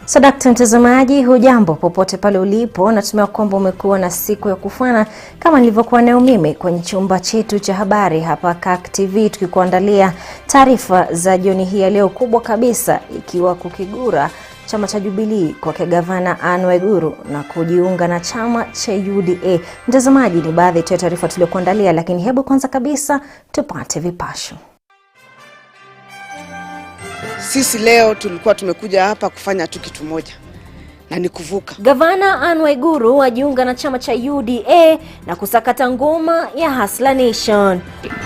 Sadakta mtazamaji, hujambo popote pale ulipo, natumai kwamba umekuwa na siku ya kufana kama nilivyokuwa nayo mimi kwenye chumba chetu cha habari hapa Kirk TV, tukikuandalia taarifa za jioni hii ya leo, kubwa kabisa ikiwa kukigura chama cha Jubilee kwa gavana Anne Waiguru na kujiunga na chama cha UDA. Mtazamaji, ni baadhi ya taarifa tulizokuandalia, lakini hebu kwanza kabisa tupate vipasho. Sisi leo tulikuwa tumekuja hapa kufanya tu kitu moja, na ni kuvuka. Gavana Anne Waiguru wajiunga na chama cha UDA na kusakata ngoma ya Hustler Nation.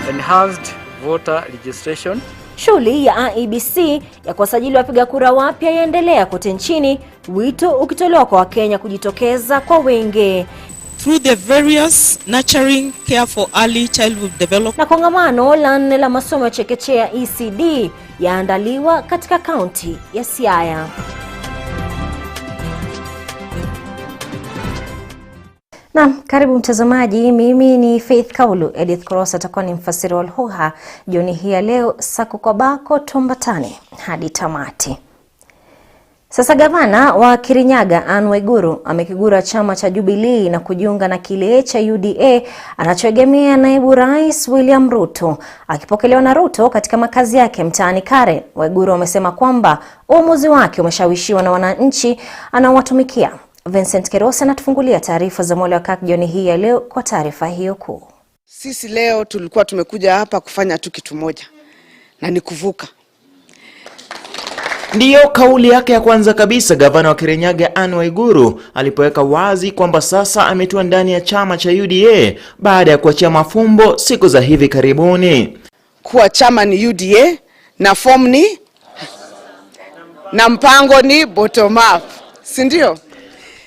Enhanced voter registration. Shughuli ya IEBC ya kuwasajili wapiga kura wapya yaendelea kote nchini, wito ukitolewa kwa Wakenya kujitokeza kwa wingi. Through the various nurturing care for early childhood development. Na kongamano la 4 la masomo ya chekechea ECD yaandaliwa katika kaunti ya Siaya. Naam, karibu mtazamaji, mimi ni Faith Kaulu. Edith Korosa atakuwa ni mfasiri wa lugha jioni hii ya leo. Sako kwa bako tumbatane hadi tamati. Sasa gavana wa Kirinyaga Anne Waiguru amekigura chama cha Jubilee na kujiunga na kile cha UDA anachoegemea naibu rais William Ruto. Akipokelewa na Ruto katika makazi yake mtaani Karen, Waiguru amesema kwamba uamuzi wake umeshawishiwa na wananchi anaowatumikia. Vincent Kerosa anatufungulia taarifa za Mwale wa Kirk jioni hii ya leo kwa taarifa hiyo kuu. Sisi leo tulikuwa tumekuja hapa kufanya tu kitu moja, na ni kuvuka. Ndiyo kauli yake ya kwanza kabisa gavana wa Kirinyaga Anne Waiguru alipoweka wazi kwamba sasa ametua ndani ya chama cha UDA baada ya kuachia mafumbo siku za hivi karibuni. Kuwa chama ni UDA na form ni na mpango ni bottom up, si ndio?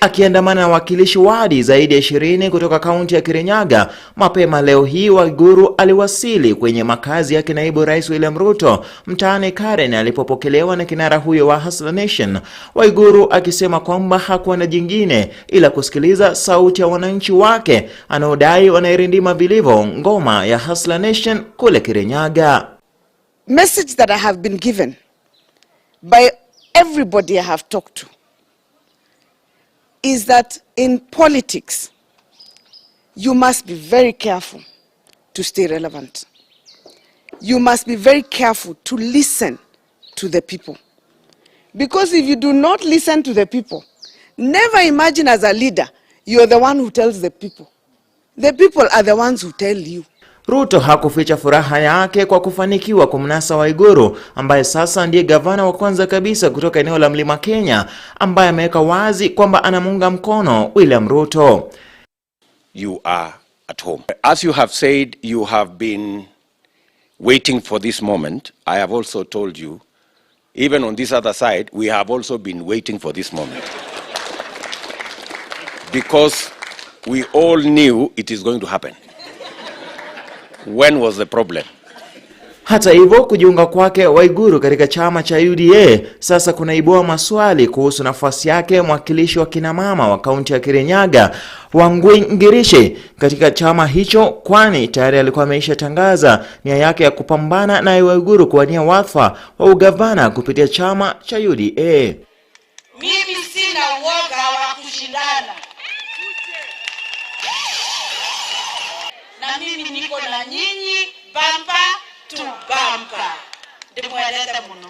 Akiandamana na wakilishi wadi zaidi ya 20 kutoka kaunti ya Kirinyaga, mapema leo hii Waiguru aliwasili kwenye makazi yake naibu rais William Ruto mtaani Karen alipopokelewa na kinara huyo wa Hustler Nation. Waiguru akisema kwamba hakuwa na jingine ila kusikiliza sauti ya wananchi wake anaodai wanairindima vilivyo ngoma ya Hustler Nation kule Kirinyaga. Message that I have been given by everybody I have talked to is that in politics, you must be very careful to stay relevant. You must be very careful to listen to the people. Because if you do not listen to the people, never imagine as a leader, you are the one who tells the people. The people are the ones who tell you. Ruto hakuficha furaha yake kwa kufanikiwa kumnasa Waiguru ambaye sasa ndiye gavana wa kwanza kabisa kutoka eneo la Mlima Kenya ambaye ameweka wazi kwamba anamuunga mkono William Ruto. You are at home. As you have said, you have been waiting for this moment. I have also told you, even on this other side, we have also been waiting for this moment. Because we all knew it is going to happen. When was the problem? Hata hivyo, kujiunga kwake Waiguru katika chama cha UDA sasa kunaibua maswali kuhusu nafasi yake mwakilishi wa kina mama wa kaunti ya Kirinyaga Wangui Ngirishi katika chama hicho, kwani tayari alikuwa ameishatangaza nia yake ya kupambana na Waiguru kuwania wadhifa wa ugavana kupitia chama cha UDA. Mimi sina uoga wa kushindana. Na mimi niko na nyinyi bamba tu bamba. Ndimweleza muno.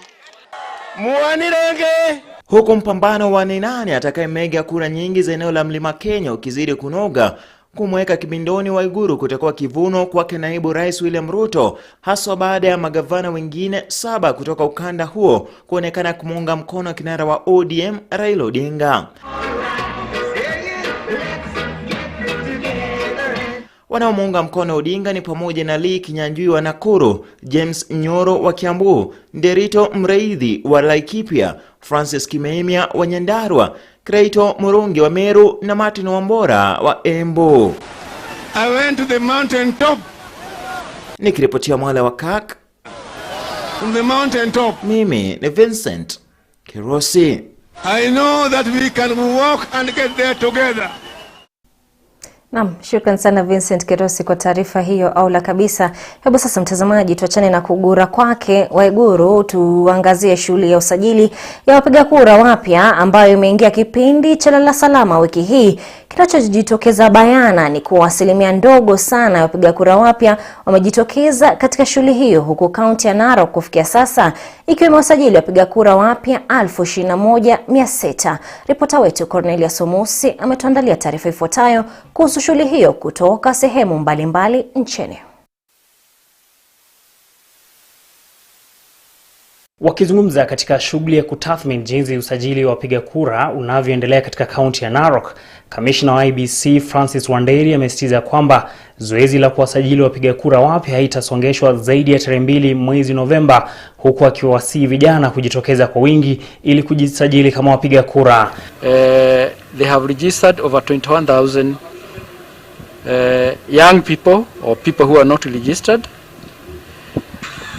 Muanirenge. Huko mpambano wa nani atakayemega kura nyingi za eneo la Mlima Kenya ukizidi kunoga, kumweka kibindoni Waiguru kutakuwa kivuno kwake naibu rais William Ruto, haswa baada ya magavana wengine 7 kutoka ukanda huo kuonekana kumuunga mkono kinara wa ODM Raila Odinga. Wanaomuunga mkono Odinga ni pamoja na Lee Kinyanjui wa Nakuru, James Nyoro wa Kiambu, Nderito Mreithi wa Laikipia, Francis Kimemia wa Nyandarua, Kreito Murungi wa Meru na Martin Wambora wa Embu. I went to the mountain top. Nikiripotia Mwale wa Kirk. From the mountain top. Mimi ni Vincent Kerosi. I know that we can walk and get there together. Naam, shukran sana Vincent Kirosi kwa taarifa hiyo aula kabisa. Hebu sasa mtazamaji, tuachane na kugura kwake Waiguru, tuangazie shughuli ya usajili ya wapiga kura wapya ambayo imeingia kipindi cha lala salama wiki hii. Kinachojitokeza bayana ni kuwa asilimia ndogo sana ya wapiga kura wapya wamejitokeza katika shughuli hiyo, huku kaunti ya Narok kufikia sasa ikiwa imewasajili wapiga kura wapya 21,600. Ripota wetu Cornelia Somusi ametuandalia taarifa ifuatayo kuhusu shughuli hiyo kutoka sehemu mbalimbali nchini. Wakizungumza katika shughuli ya kutathmini jinsi usajili wa wapiga kura unavyoendelea katika kaunti ya Narok, Kamishna wa IEBC Francis Wanderi amesisitiza kwamba zoezi la kuwasajili wapiga kura wapya haitasongeshwa zaidi ya tarehe 2 mwezi Novemba, huku akiwasihi vijana kujitokeza kwa wingi ili kujisajili kama wapiga kura. They have registered over 21,000 young people or people who are not registered.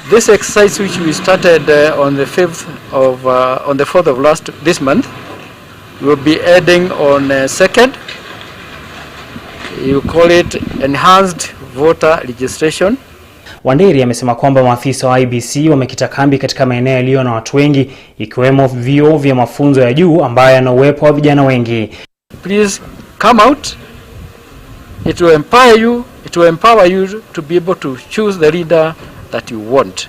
This exercise, which we started on the 4th of this month, will be ending on 2nd. You call it enhanced voter registration. Wanderi amesema kwamba maafisa wa IEBC wamekita kambi katika maeneo yaliyo na watu wengi, ikiwemo vyuo vya mafunzo ya juu ambayo yana uwepo wa vijana wengi. Please come out. It will empower you to be able to choose the leader that you want.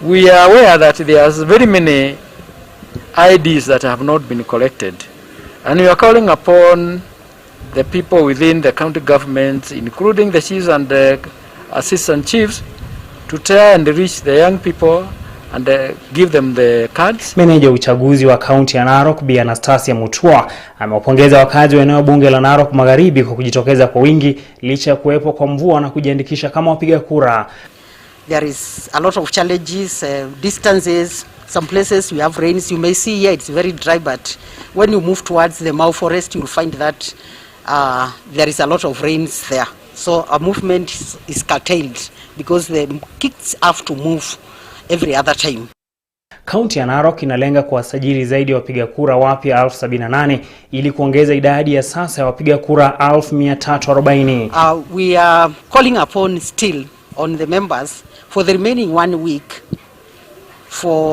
We are aware that there are very many IDs that have not been collected, and we are calling upon the people within the county governments, including the chiefs and the assistant chiefs, to try and reach the young people and give them the cards. Meneja wa uchaguzi wa kaunti ya Narok Bi Anastasia Mutua amewapongeza wakazi wa eneo bunge la Narok Magharibi kwa kujitokeza kwa wingi licha ya kuwepo kwa mvua na kujiandikisha kama wapiga kura. There is a lot of challenges, distances. Some places we have rains. You may see here it's very dry, but when you move towards the Mau forest, you'll find that there is a lot of rains there. So our movement is curtailed because the kids have to move every other time. Kaunti ya Narok inalenga kuwasajili zaidi ya wapiga kura wapya 78,000 ili kuongeza idadi ya sasa ya wapiga kura 1,340. We are calling upon still on the members for the remaining 1 week.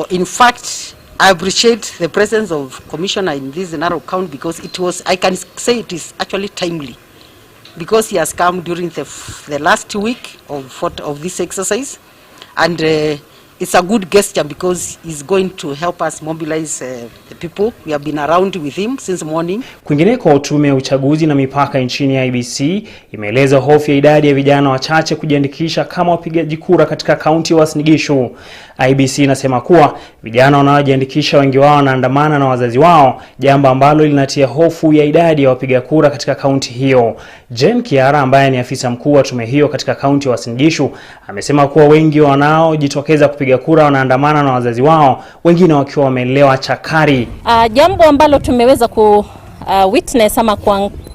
In fact, I appreciate the presence of Commissioner in this Narok County because I can say it is actually timely, because he has come during the last week of this exercise, and it's a good gesture because he's going to help us mobilize the people. We have been around with him since morning. Kwingineko, tume ya uchaguzi na mipaka nchini ya IEBC imeeleza hofu ya idadi ya vijana wachache kujiandikisha kama wapigaji kura katika kaunti ya Uasin Gishu. IEBC inasema kuwa vijana wanaojiandikisha wengi wao wanaandamana na wazazi wao, jambo ambalo linatia hofu ya idadi ya wapiga kura katika kaunti hiyo. Jen Kiara ambaye ni afisa mkuu wa tume hiyo katika kaunti ya Uasin Gishu amesema kuwa wengi wanaojitokeza kupiga kura wanaandamana na wazazi wao, wengine wakiwa wamelewa chakari. Jambo ambalo tumeweza witness ama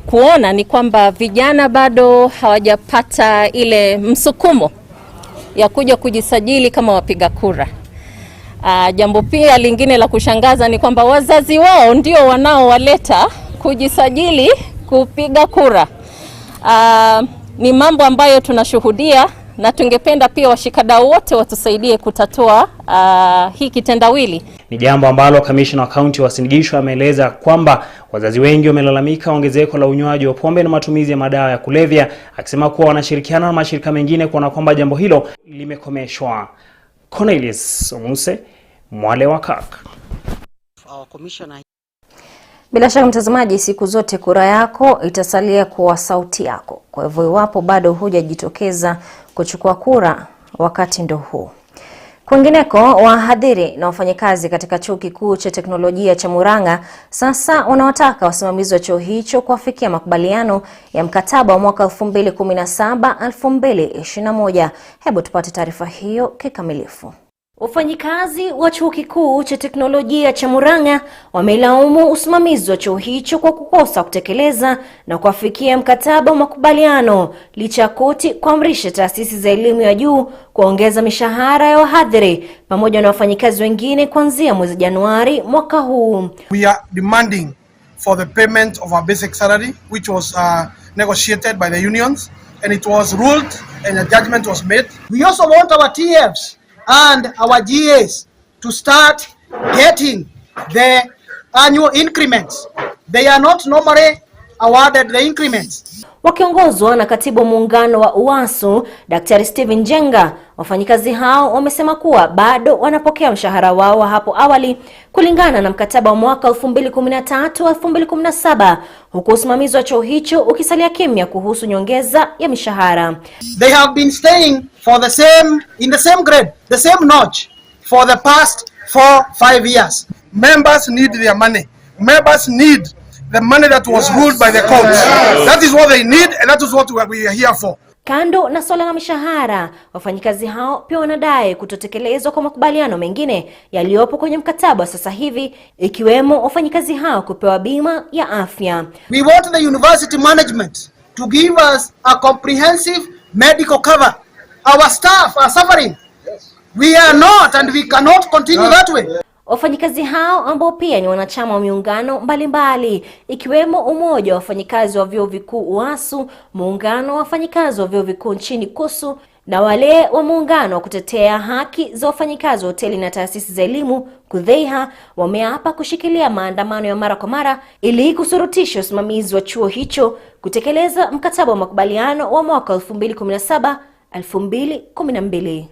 kuona ni kwamba vijana bado hawajapata ile msukumo ya kuja kujisajili kama wapiga kura. Jambo pia lingine la kushangaza ni kwamba wazazi wao ndio wanaowaleta kujisajili kupiga kura. Ni mambo ambayo tunashuhudia, na tungependa pia washikadau wote watusaidie kutatua hii kitendawili. Ni jambo ambalo kamishna wa kaunti wa Uasin Gishu ameeleza kwamba wazazi wengi wamelalamika ongezeko la unywaji wa pombe na matumizi ya madawa ya kulevya, akisema kuwa wanashirikiana na mashirika mengine kuona kwamba jambo hilo limekomeshwa. Cornelia Somusi, Mwale wa Kirk. Bila shaka mtazamaji, siku zote kura yako itasalia kuwa sauti yako. Kwa hivyo iwapo bado hujajitokeza kuchukua kura, wakati ndo huu. Kwingineko, wahadhiri na wafanyakazi katika chuo kikuu cha teknolojia cha Murang'a sasa wanawataka wasimamizi wa chuo hicho kuafikia makubaliano ya mkataba wa mwaka 2017-2021. Hebu tupate taarifa hiyo kikamilifu. Wafanyikazi wa chuo kikuu cha teknolojia cha Murang'a wamelaumu usimamizi wa chuo hicho kwa kukosa kutekeleza na kuafikia mkataba wa makubaliano licha ya koti kuamrisha taasisi za elimu ya juu kuongeza mishahara ya wahadhiri pamoja na wafanyikazi wengine kuanzia mwezi Januari mwaka huu. We are demanding for the payment of our basic salary, which was negotiated by the unions, and it was ruled and a judgment was made. We also want our TFs and our GAs to start getting the annual increments. They are not normally awarded the increments. Wakiongozwa na katibu muungano wa UASU, Daktari Steven Jenga, wafanyikazi hao wamesema kuwa bado wanapokea mshahara wao wa hapo awali kulingana na mkataba wa mwaka 2013-2017, huku usimamizi wa chuo hicho ukisalia kimya kuhusu nyongeza ya mishahara. They have been staying in the same grade, the same notch for the past 4-5 years. Members need their money. Members need the money that was ruled by the courts. That is what they need, and that is what we are here for. Kando na swala la mishahara, wafanyikazi hao pia wanadai kutotekelezwa kwa makubaliano mengine yaliyopo kwenye mkataba sasa hivi, ikiwemo wafanyikazi hao kupewa bima ya afya. We want the university management to give us a comprehensive medical cover. Our staff are suffering. We are not, and we cannot continue that way. Wafanyikazi hao ambao pia ni wanachama wa miungano mbalimbali ikiwemo Umoja wa Wafanyikazi wa Vyuo Vikuu UASU, Muungano wa Wafanyikazi wa Vyuo Vikuu nchini KUSU na wale wa Muungano wa Kutetea Haki za Wafanyikazi wa Hoteli na Taasisi za Elimu KUDHEIHA, wameapa kushikilia maandamano ya mara kwa mara ili kusurutisha usimamizi wa chuo hicho kutekeleza mkataba wa makubaliano wa mwaka 2017-2012.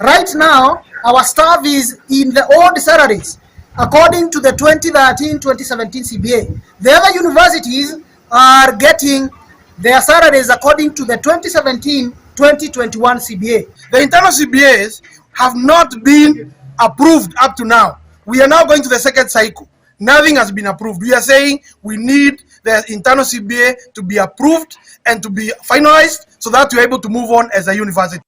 Right now, our staff is in the old salaries, according to the 2013-2017 CBA. The other universities are getting their salaries according to the 2017-2021 CBA. The internal CBAs have not been approved up to now. We are now going to the second cycle. Nothing has been approved. We are saying we need the internal CBA to be approved and to be finalized so that we are able to move on as a university.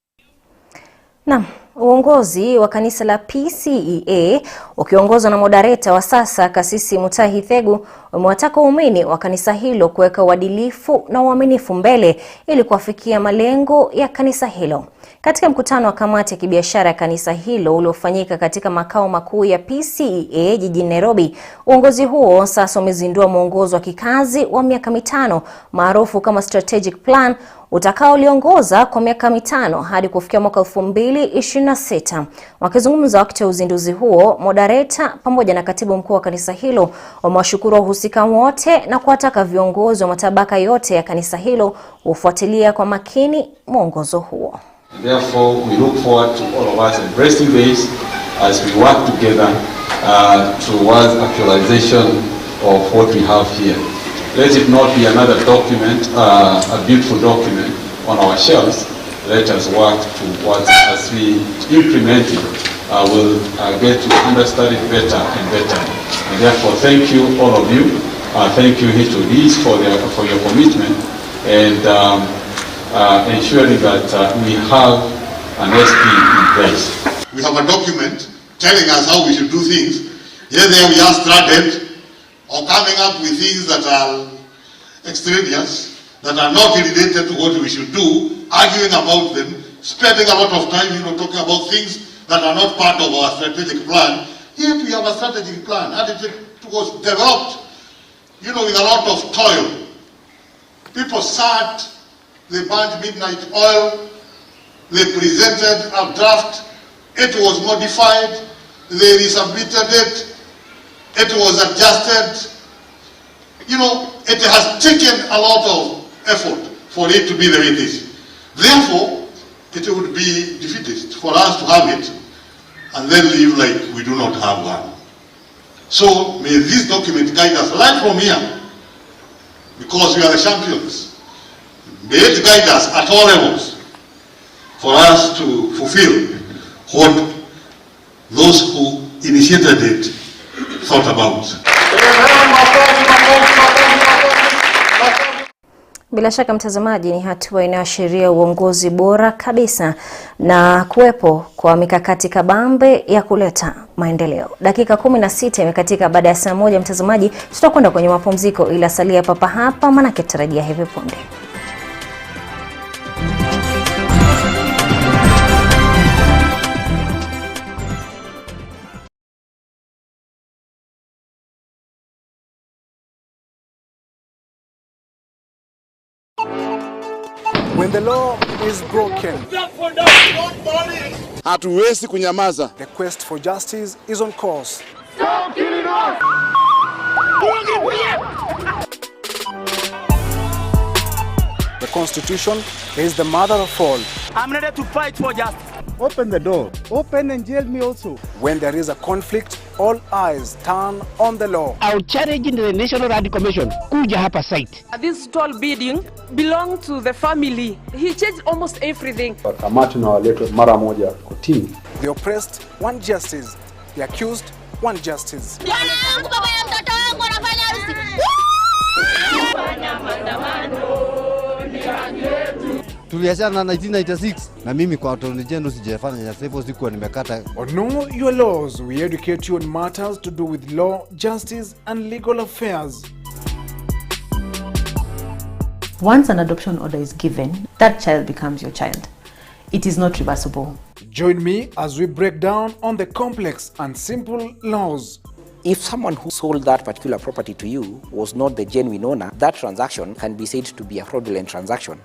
Naam, uongozi wa kanisa la PCEA ukiongozwa na moderator wa sasa Kasisi Mutahi Thegu umewataka waumini wa kanisa hilo kuweka uadilifu na uaminifu mbele ili kuafikia malengo ya kanisa hilo. Katika mkutano wa kamati ya kibiashara ya kanisa hilo uliofanyika katika makao makuu ya PCEA jijini Nairobi, uongozi huo sasa umezindua mwongozo wa kikazi wa miaka 5 maarufu kama strategic plan utakaoliongoza kwa miaka 5 hadi kufikia mwaka 2026. Wakizungumza wakati wa uzinduzi huo, moderator pamoja na katibu mkuu wa kanisa hilo wamewashukuru wahusika wote na kuwataka viongozi wa matabaka yote ya kanisa hilo kufuatilia kwa makini mwongozo huo. Therefore, we look forward to all of us embracing this as we work together towards actualization of what we have here. Let it not be another document, a beautiful document on our shelves. Let us work towards, as we implement it, we'll get to understand it better and better. And therefore, thank you, all of you. Thank you, HODs, for your commitment and ensuring that we have an SP in place. We have a document telling us how we should do things. Here there we are stranded or coming up with things that are extraneous, that are not related to what we should do, arguing about them, spending a lot of time, talking about things that are not part of our strategic plan. Yet we have a strategic plan, and it was developed, with a lot of toil. People sat, they burned midnight oil, they presented a draft, it was modified, they resubmitted it, it was adjusted. It has taken a lot of effort for it to be the way it is. Therefore, it would be defeatist for us to have it and then live like we do not have one. So may this document guide us right from here, because we are the champions. May it guide us at all levels for us to fulfill what those who initiated it thought about. Bila shaka mtazamaji, ni hatua inayoashiria uongozi bora kabisa na kuwepo kwa mikakati kabambe ya kuleta maendeleo. Dakika 16 imekatika baada ya saa 1 mtazamaji, tutakwenda kwenye mapumziko ila salia papa hapa manake tutarajia hivi punde. When the law is broken, hatuwezi kunyamaza. The quest for justice is on course. Stop killing us! The Constitution is the mother of all. I'm ready to fight for justice. Open the door. Open and jail me also. When there is a conflict, all eyes turn on the law. I'll challenge the National Radical Commission. Kuja hapa site. This tall building belonged to the family. He changed almost everything. Kamati na walete mara moja kotini. The oppressed want justice. The accused want justice. Tuliachana na 1996 na mimi kwa Attorney General sijafanya ya sasa sikuwa nimekata. Know your laws. We educate you on matters to do with law, justice and legal affairs. Once an adoption order is given, that child becomes your child. It is not reversible. Join me as we break down on the complex and simple laws. If someone who sold that particular property to you was not the genuine owner, that transaction can be said to be a fraudulent transaction.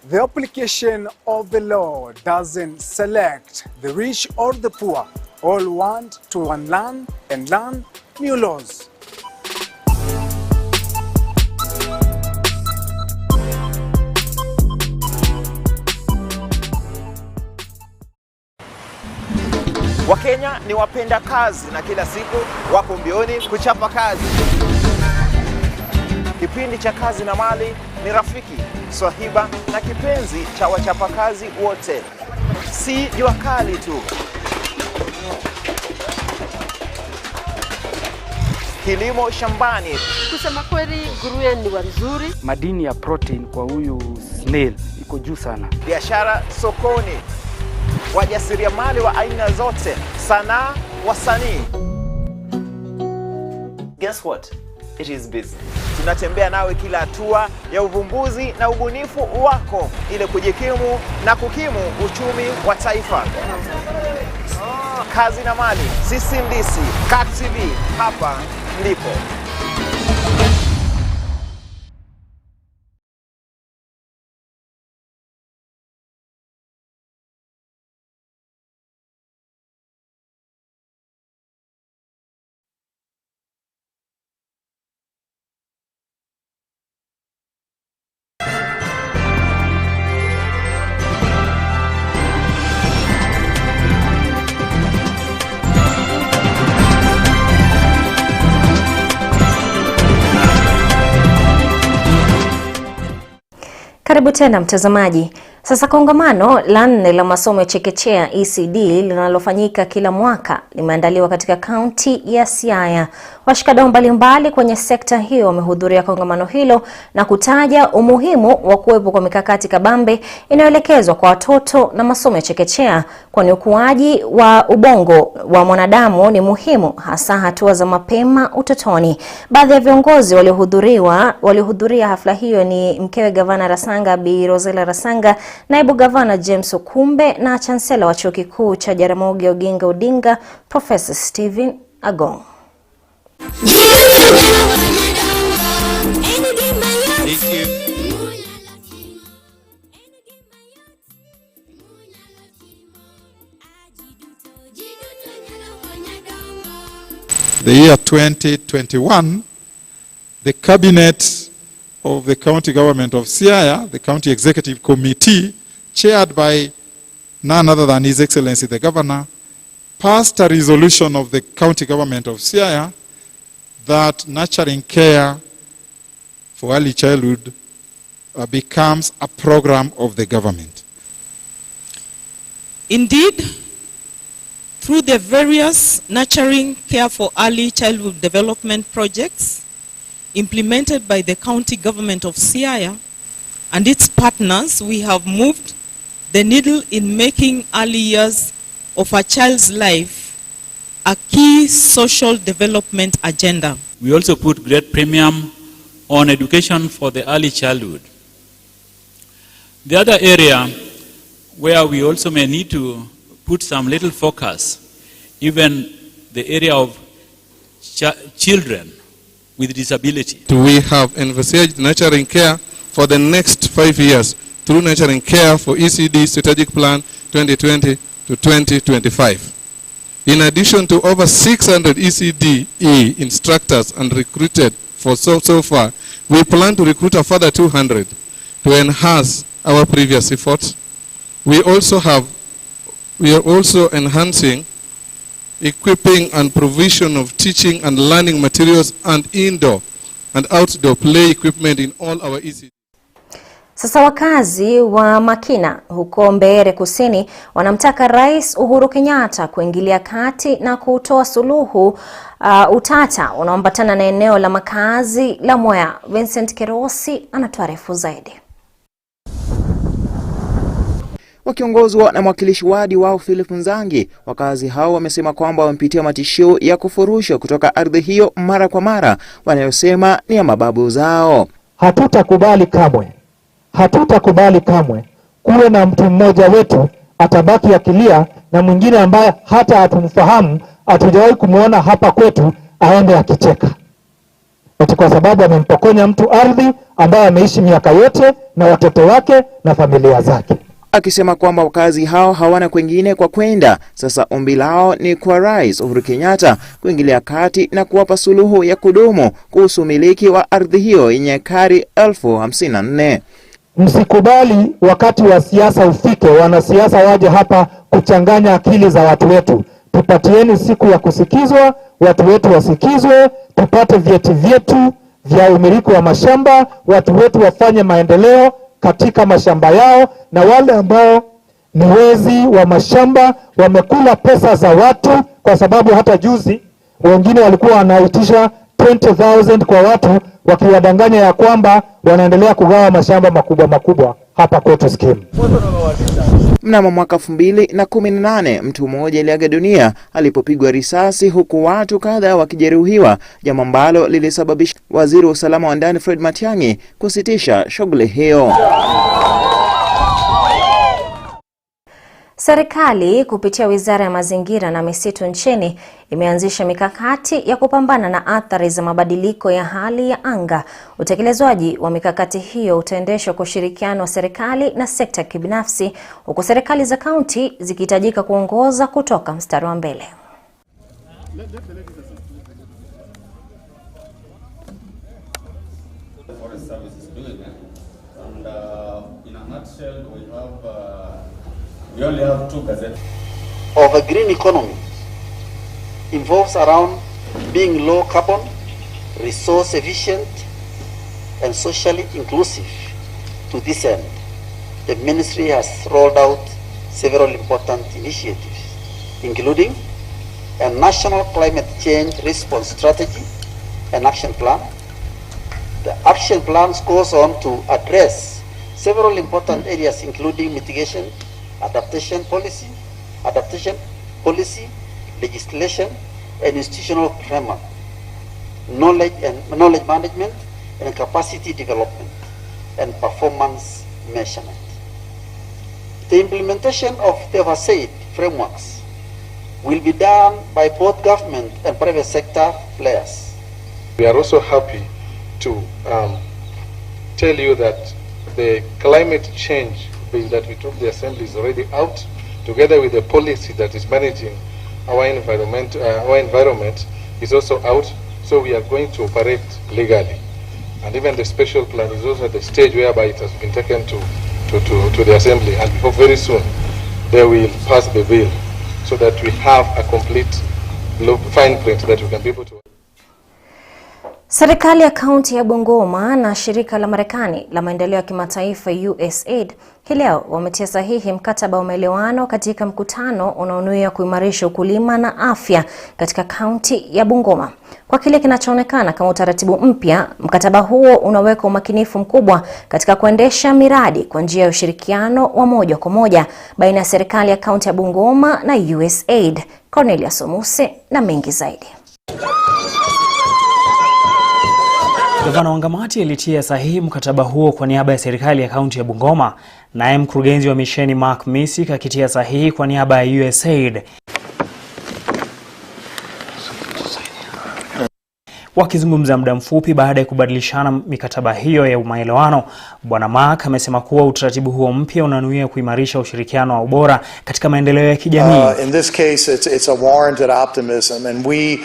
The application of the law doesn't select the rich or the poor. All want to unlearn and learn new laws. Wakenya ni wapenda kazi na kila siku wako mbioni kuchapa kazi. Kipindi cha Kazi na Mali ni rafiki, swahiba na kipenzi cha wachapakazi wote. Si jua kali tu. Kilimo shambani. Kusema kweli nguruwe ni wazuri. Madini ya protein kwa huyu snail iko juu sana. Biashara sokoni. Wajasiriamali wa aina zote, sanaa, wasanii. Guess what? It is busy. Tunatembea nawe kila hatua ya uvumbuzi na ubunifu wako ili kujikimu na kukimu uchumi wa taifa. Kazi na Mali, sisi ndisi, Kirk TV, hapa ndipo. Karibu tena mtazamaji. Sasa kongamano la 4 la masomo ya chekechea ECD linalofanyika kila mwaka limeandaliwa katika kaunti ya Siaya. Washikadau mbalimbali kwenye sekta hiyo wamehudhuria kongamano hilo na kutaja umuhimu wa kuwepo kwa mikakati kabambe inayoelekezwa kwa watoto na masomo ya chekechea, kwani ukuaji wa ubongo wa mwanadamu ni muhimu, hasa hatua za mapema utotoni. Baadhi ya viongozi waliohudhuria hafla hiyo ni mkewe Gavana Rasanga Bi Rosela Rasanga, naibu gavana James Okumbe na chancellor wa chuo kikuu cha Jaramogi Oginga Odinga Professor Stephen Agong. The year 2021, the cabinet of the county government of Siaya, the county executive committee, chaired by none other than His Excellency the Governor, passed a resolution of the county government of Siaya that nurturing care for early childhood becomes a program of the government. Indeed, through the various nurturing care for early childhood development projects implemented by the county government of Siaya and its partners, we have moved the needle in making early years of a child's life a key social development agenda. We also put great premium on education for the early childhood. The other area where we also may need to put some little focus, even the area of children with disability. We have envisaged nurturing care for the next 5 years through nurturing care for ECD Strategic Plan 2020 to 2025. In addition to over 600 ECDE instructors and recruited for so far, we plan to recruit a further 200 to enhance our previous efforts. We are also enhancing equipping and provision of teaching and learning materials and indoor and outdoor play equipment in all our ECD. Sasa wakazi wa Makina huko Mbeere Kusini wanamtaka Rais Uhuru Kenyatta kuingilia kati na kutoa suluhu utata unaoambatana na eneo la makazi la Mwea. Vincent Kerosi anatuarifu zaidi. Wakiongozwa na mwakilishi wadi wao Philip Nzangi, wakazi hao wamesema kwamba wamepitia matishio ya kufurushwa kutoka ardhi hiyo mara kwa mara, wanayosema ni ya mababu zao. Hatutakubali kamwe kuwe na mtu mmoja wetu atabaki akilia na mwingine ambaye hata hatumfahamu, hatujawahi kumuona hapa kwetu, aende akicheka. Eti kwa sababu amempokonya mtu ardhi ambaye ameishi miaka yote na watoto wake na familia zake. Akisema kwamba wakazi hao hawana kwingine kwa kwenda, sasa ombi lao ni kwa Rais Uhuru Kenyatta kuingilia kati na kuwapa suluhu ya kudumu kuhusu umiliki wa ardhi hiyo yenye ekari 1054. Msikubali wakati wa siasa ufike wanasiasa waje hapa kuchanganya akili za watu wetu. Tupatieni siku ya kusikizwa, watu wetu wasikizwe, tupate vyeti vyetu vya umiliki wa mashamba, watu wetu wafanye maendeleo katika mashamba yao, na wale ambao ni wezi wa mashamba wamekula pesa za watu, kwa sababu hata juzi wengine walikuwa wanaitisha 20,000 kwa watu wakiwadanganya ya kwamba wanaendelea kugawa mashamba makubwa hapa kwetu scheme. Mnamo mwaka 2018 mtu mmoja aliaga dunia alipopigwa risasi, huku watu kadhaa wakijeruhiwa, jambo ambalo lilisababisha waziri wa usalama wa ndani Fred Matiang'i kusitisha shughuli hiyo. Serikali kupitia Wizara ya Mazingira na Misitu nchini imeanzisha mikakati ya kupambana na athari za mabadiliko ya hali ya anga. Utekelezwaji wa mikakati hiyo utaendeshwa kwa ushirikiano wa serikali na sekta ya kibinafsi, huku serikali za kaunti zikihitajika kuongoza kutoka mstari wa mbele. We only have 2 gazettes. Of a green economy involves around being low carbon, resource efficient, and socially inclusive. To this end, the ministry has rolled out several important initiatives, including a national climate change response strategy and action plan. The action plan goes on to address several important areas, including mitigation, adaptation policy, legislation, and institutional framework, knowledge management, and capacity development, and performance measurement. The implementation of the oversaid frameworks will be done by both government and private sector players. We are also happy to tell you that the climate change bill that we took the assembly is already out, together with the policy that is managing our environment is also out. So we are going to operate legally, and even the special plan is also at the stage whereby it has been taken to the assembly, and we hope very soon they will pass the bill so that we have a complete fine print that we can be able to. Serikali ya kaunti ya Bungoma na shirika la Marekani la maendeleo ya kimataifa USAID hii leo wametia sahihi mkataba wa maelewano katika mkutano unaonuia kuimarisha ukulima na afya katika kaunti ya Bungoma. Kwa kile kinachoonekana kama utaratibu mpya, mkataba huo unaweka umakinifu mkubwa katika kuendesha miradi kwa njia ya ushirikiano wa moja kwa moja baina ya serikali ya kaunti ya Bungoma na USAID. Cornelia Somuse na mengi zaidi. Gavana Wangamati alitia sahihi mkataba huo kwa niaba ya serikali ya kaunti ya Bungoma, naye mkurugenzi wa misheni Mark Misik akitia sahihi kwa niaba ya USAID. Wakizungumza muda mfupi baada ya kubadilishana mikataba hiyo ya maelewano, Bwana Mark amesema kuwa utaratibu huo mpya unanuia kuimarisha ushirikiano wa ubora katika maendeleo ya kijamii. In this case it's a warranted optimism, and we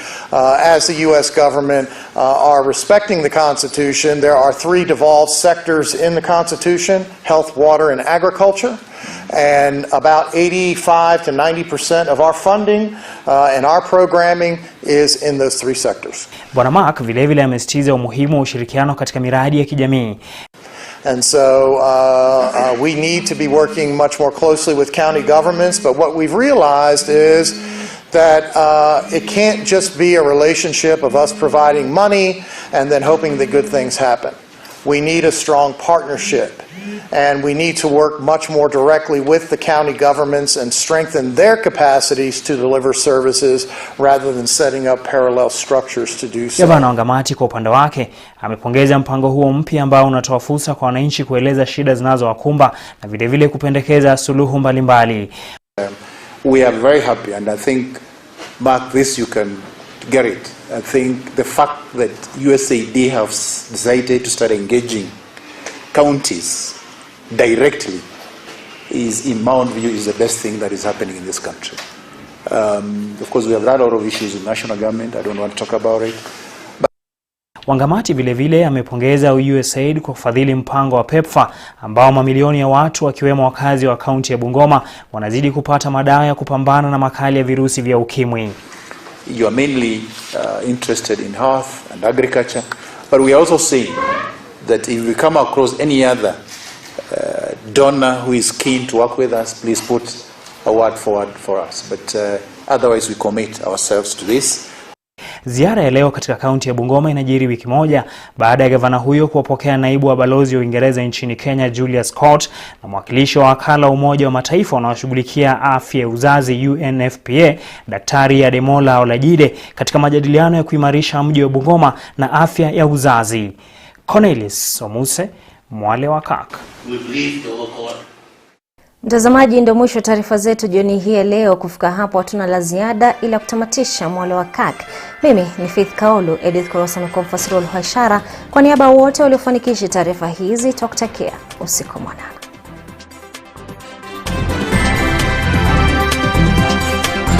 as the US government are respecting the Constitution. There are 3 devolved sectors in the Constitution: health, water and agriculture. And about 85 to 90% of our funding and our programming is in those 3 sectors. Bwana Mark vilevile amesisitiza umuhimu wa ushirikiano katika miradi ya kijamii. And so we need to be working much more closely with county governments, but what we've realized is that it can't just be a relationship of us providing money and then hoping that good things happen. We need a strong partnership, and we need to work much more directly with the county governments and strengthen their capacities to deliver services rather than setting up parallel structures to do so. Gavana Wangamati kwa upande wake amepongeza mpango huo mpya ambao unatoa fursa kwa wananchi kueleza shida zinazowakumba na vile vile kupendekeza suluhu mbalimbali. We are very happy, and I think, Mark, this you can get it. I think the fact that USAID has decided to start engaging counties directly is, in my own view, is the best thing that is happening in this country. Of course, we have had a lot of issues with national government. I don't want to talk about it. Wangamati vile vile amepongeza USAID kwa kufadhili mpango wa PEPFAR ambao mamilioni ya watu wakiwemo wakazi wa kaunti ya Bungoma wanazidi kupata madawa ya kupambana na makali ya virusi vya ukimwi. You are mainly interested in health and agriculture, but we are also saying that if we come across any other donor who is keen to work with us, please put a word forward for us. But otherwise we commit ourselves to this. Ziara ya leo katika kaunti ya Bungoma inajiri wiki moja baada ya gavana huyo kuwapokea naibu wa balozi wa Uingereza nchini Kenya Julius Scott na mwakilishi wa wakala wa Umoja wa Mataifa unaoshughulikia afya ya uzazi UNFPA Daktari Ademola Olajide katika majadiliano ya kuimarisha mji wa Bungoma na afya ya uzazi. Cornelis Omuse, Mwale wa Kirk. Mtazamaji, ndio mwisho taarifa zetu jioni hii leo. Kufika hapo hatuna la ziada ila kutamatisha Mwale wa Kirk. Mimi ni Faith Kaulu, Edith Korosa na mfasiri wa ishara. Kwa niaba wote waliofanikisha taarifa hizi, tukutakia usiku mwema.